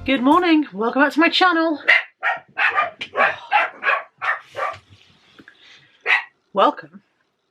Good morning, welcome back to my channel. Welcome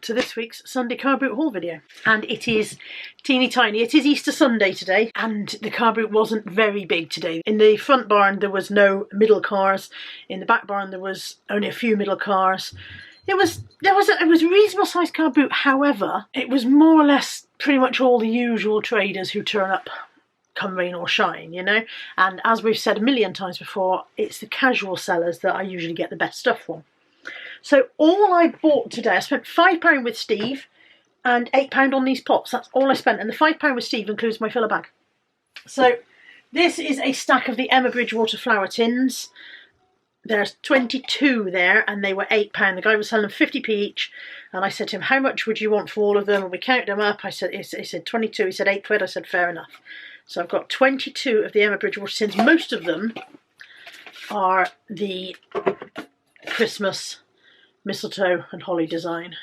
to this week's Sunday car boot haul video. And it is teeny tiny. It is Easter Sunday today and the car boot wasn't very big today. In the front barn there was no middle cars. In the back barn there was only a few middle cars. It was a reasonable sized car boot, however, it was more or less pretty much all the usual traders who turn up come rain or shine, you know, and as we've said a million times before, it's the casual sellers that I usually get the best stuff from. So all I bought today, I spent £5 with Steve and £8 on these pots. That's all I spent, and the £5 with Steve includes my filler bag. So this is a stack of the Emma Bridgewater flower tins. There's 22 there and they were £8. The guy was selling them 50p each, and I said to him, how much would you want for all of them? And we counted them up. He said 22, he said £8. I said fair enough. So I've got 22 of the Emma Bridgewater tins. Most of them are the Christmas mistletoe and holly design.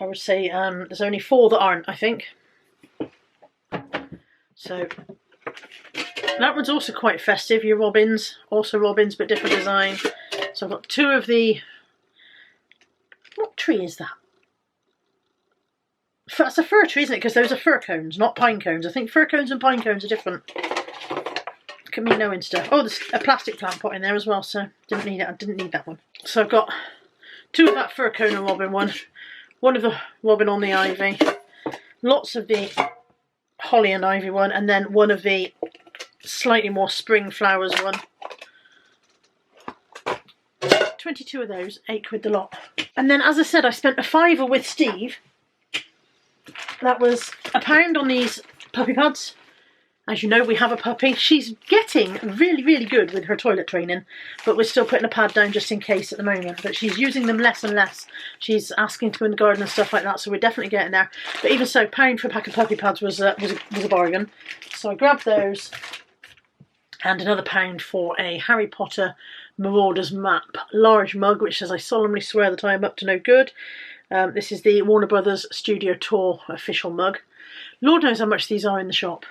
I would say there's only 4 that aren't, I think. So that one's also quite festive. Your robins, also robins but different design. So I've got 2 of the, what tree is that? That's a fir tree, isn't it? Because those are fir cones, not pine cones. I think fir cones and pine cones are different. Look at me knowing stuff. Oh, there's a plastic plant pot in there as well, so didn't need it. I didn't need that one. So I've got 2 of that fir cone and robin one of the robin on the ivy, lots of the holly and ivy one, and then one of the slightly more spring flowers one. 22 of those, £8 the lot. And then, as I said, I spent a £5 with Steve. That was £1 on these puppy pads. As you know, we have a puppy. She's getting really, really good with her toilet training, but we're still putting a pad down just in case at the moment. But she's using them less and less. She's asking to go in the garden and stuff like that, so we're definitely getting there. But even so, £1 for a pack of puppy pads was a bargain. So I grabbed those, and another £1 for a Harry Potter Marauders map large mug, which says, I solemnly swear that I am up to no good. This is the Warner Brothers Studio Tour official mug. Lord knows how much these are in the shop.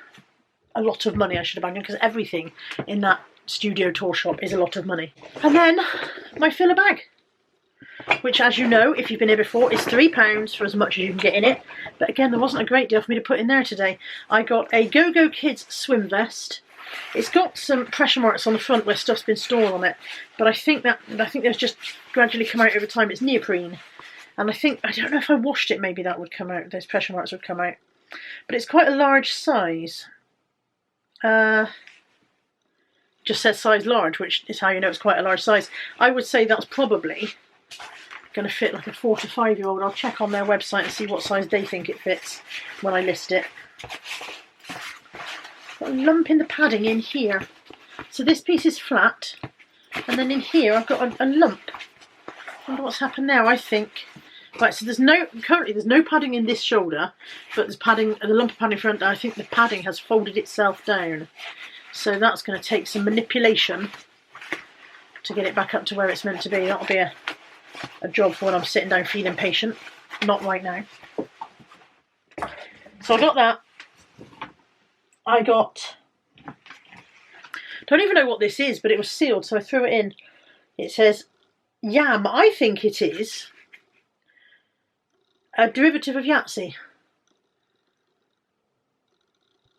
A lot of money, I should imagine, because everything in that Studio Tour shop is a lot of money. And then my filler bag, which, as you know, if you've been here before, is £3 for as much as you can get in it. But again, there wasn't a great deal for me to put in there today. I got a Go-Go Kids swim vest. It's got some pressure marks on the front where stuff's been stored on it, but I think there's just gradually come out over time. It's neoprene. And I don't know if I washed it, maybe that would come out, those pressure marks would come out. But it's quite a large size. Just says size large, which is how you know it's quite a large size. I would say that's probably going to fit like a 4 to 5-year-old. I'll check on their website and see what size they think it fits when I list it. Got a lump in the padding in here. So this piece is flat, and then in here I've got a lump. I wonder what's happened there. I think... Right, so currently there's no padding in this shoulder, but there's padding, the lump of padding in front. I think the padding has folded itself down. So that's going to take some manipulation to get it back up to where it's meant to be. That'll be a job for when I'm sitting down feeling patient. Not right now. So I got that. I got... don't even know what this is, but it was sealed, so I threw it in. It says yam. I think it is a derivative of Yahtzee,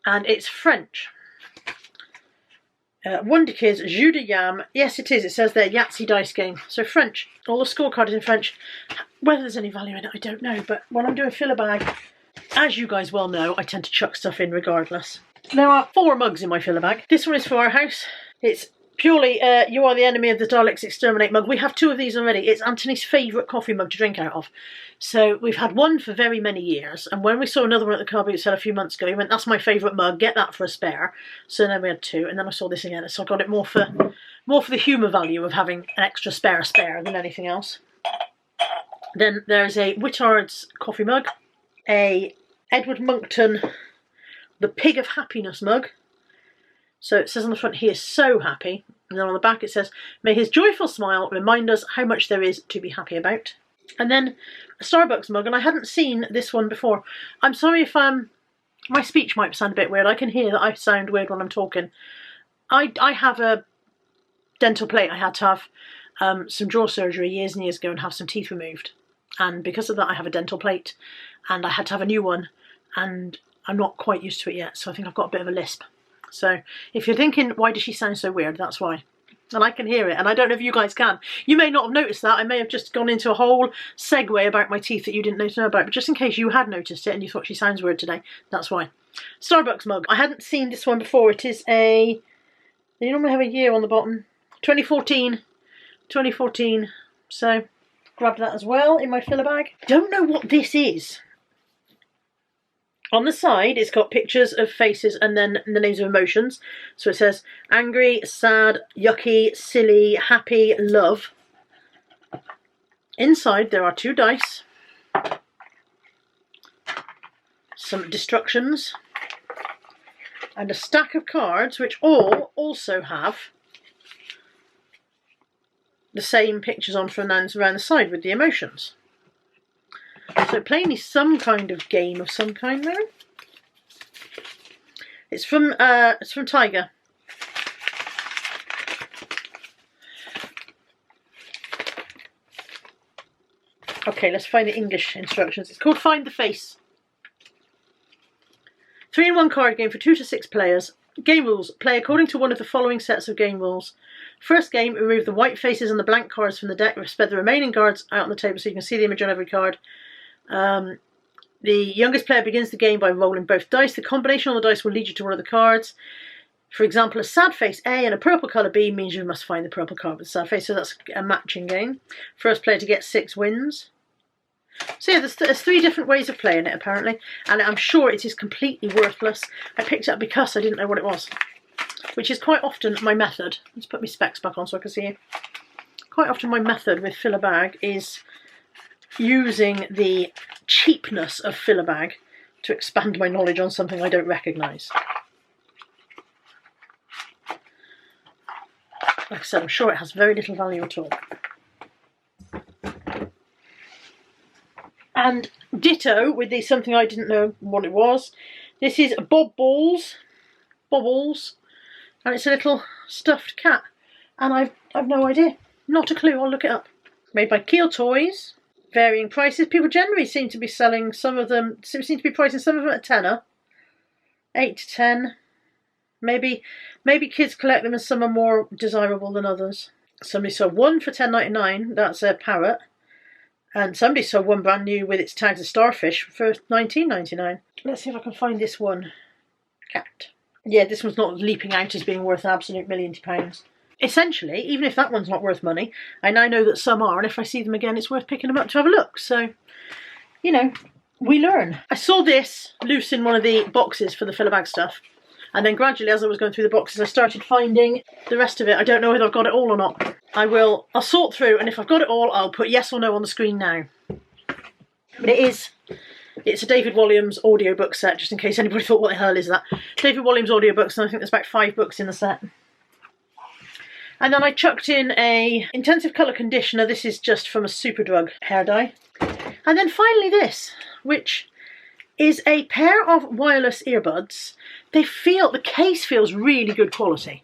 and it's French. Wonder Kids, Jeu de Yam. Yes, it is. It says there, Yahtzee dice game. So French. All the scorecard is in French. Whether there's any value in it, I don't know. But when I'm doing filler bag, as you guys well know, I tend to chuck stuff in regardless. There are 4 mugs in my filler bag. This one is for our house. It's purely You Are the Enemy of the Daleks Exterminate mug. We have 2 of these already. It's Anthony's favourite coffee mug to drink out of. So we've had one for very many years, and when we saw another one at the car boot sale a few months ago, he went, that's my favourite mug, get that for a spare. So then we had 2, and then I saw this again, so I got it more for the humour value of having an extra spare than anything else. Then there's a Whittard's coffee mug, a Edward Monckton The Pig of Happiness mug. So it says on the front, he is so happy. And then on the back it says, may his joyful smile remind us how much there is to be happy about. And then a Starbucks mug, and I hadn't seen this one before. I'm sorry if my speech might sound a bit weird. I can hear that I sound weird when I'm talking. I have a dental plate. I had to have some jaw surgery years and years ago and have some teeth removed. And because of that, I have a dental plate. And I had to have a new one. And I'm not quite used to it yet. So I think I've got a bit of a lisp. So if you're thinking, why does she sound so weird? That's why. And I can hear it. And I don't know if you guys can. You may not have noticed that. I may have just gone into a whole segue about my teeth that you didn't know about. But just in case you had noticed it and you thought she sounds weird today, that's why. Starbucks mug. I hadn't seen this one before. It is a... They normally have a year on the bottom. 2014. 2014. So, grabbed that as well in my filler bag. Don't know what this is. On the side, it's got pictures of faces and then the names of emotions. So it says angry, sad, yucky, silly, happy, love. Inside, there are 2 dice. Some destructions. And a stack of cards, which all also have the same pictures on from around the side with the emotions. So plainly some kind of game of some kind there. It's from Tiger. Okay, let's find the English instructions. It's called Find the Face. 3-in-1 card game for 2 to 6 players. Game rules. Play according to one of the following sets of game rules. First game, remove the white faces and the blank cards from the deck. Spread the remaining cards out on the table so you can see the image on every card. The youngest player begins the game by rolling both dice. The combination on the dice will lead you to one of the cards. For example, a sad face A and a purple colour B means you must find the purple card with the sad face. So that's a matching game. First player to get 6 wins. So yeah, there's 3 different ways of playing it apparently, and I'm sure it is completely worthless. I picked it up because I didn't know what it was, which is quite often my method. Let's put my specs back on so I can see you. Quite often my method with filler bag is using the cheapness of filler bag to expand my knowledge on something I don't recognise. Like I said, I'm sure it has very little value at all. And ditto with the something I didn't know what it was. This is Bobbles, and it's a little stuffed cat. And I've no idea, not a clue. I'll look it up. Made by Keel Toys. Varying prices. People generally seem to be selling some of them. Seem to be pricing some of them at a tenner, 8 to 10. Maybe kids collect them, and some are more desirable than others. Somebody sold one for $10.99. That's a parrot. And somebody sold one brand new with its tags of starfish for $19.99. Let's see if I can find this one. Cat. Yeah, this one's not leaping out as being worth an absolute million pounds. Essentially, even if that one's not worth money, I now know that some are, and if I see them again, it's worth picking them up to have a look. So, you know, we learn. I saw this loose in one of the boxes for the filler bag stuff. And then gradually, as I was going through the boxes, I started finding the rest of it. I don't know whether I've got it all or not. I'll sort through, and if I've got it all, I'll put yes or no on the screen now. But it's a David Walliams audiobook set, just in case anybody thought, what the hell is that? David Walliams audiobooks, and I think there's about 5 books in the set. And then I chucked in a intensive colour conditioner. This is just from a Superdrug hair dye. And then finally this, which is a pair of wireless earbuds. The case feels really good quality.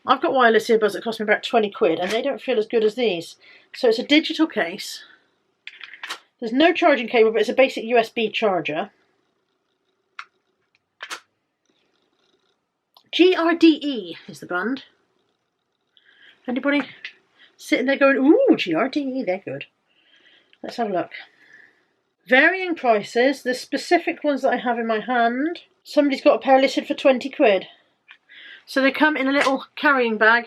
I've got wireless earbuds that cost me about 20 quid, and they don't feel as good as these. So it's a digital case. There's no charging cable, but it's a basic USB charger. GRDE is the brand. Anybody sitting there going, ooh, GRDE, they're good. Let's have a look. Varying prices. The specific ones that I have in my hand, somebody's got a pair listed for 20 quid. So they come in a little carrying bag.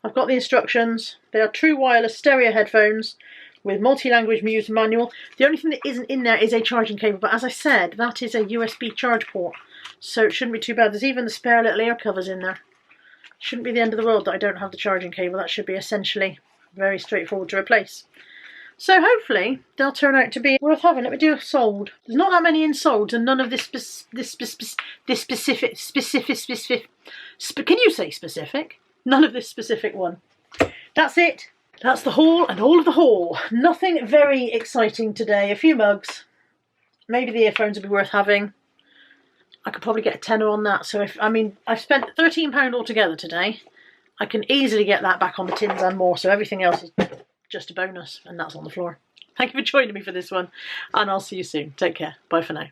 I've got the instructions. They are true wireless stereo headphones with multi-language music manual. The only thing that isn't in there is a charging cable, but as I said, that is a USB charge port, so it shouldn't be too bad. There's even the spare little ear covers in there. Shouldn't be the end of the world that I don't have the charging cable. That should be essentially very straightforward to replace. So hopefully they'll turn out to be worth having. Let me do a sold. There's not that many in solds, and none of this specific. Can you say specific? None of this specific one. That's it. That's the haul and all of the haul. Nothing very exciting today. A few mugs. Maybe the earphones will be worth having. I could probably get a tenner on that. So if, I mean, I've spent £13 altogether today. I can easily get that back on the tins and more. So everything else is just a bonus, and that's on the floor. Thank you for joining me for this one, and I'll see you soon. Take care. Bye for now.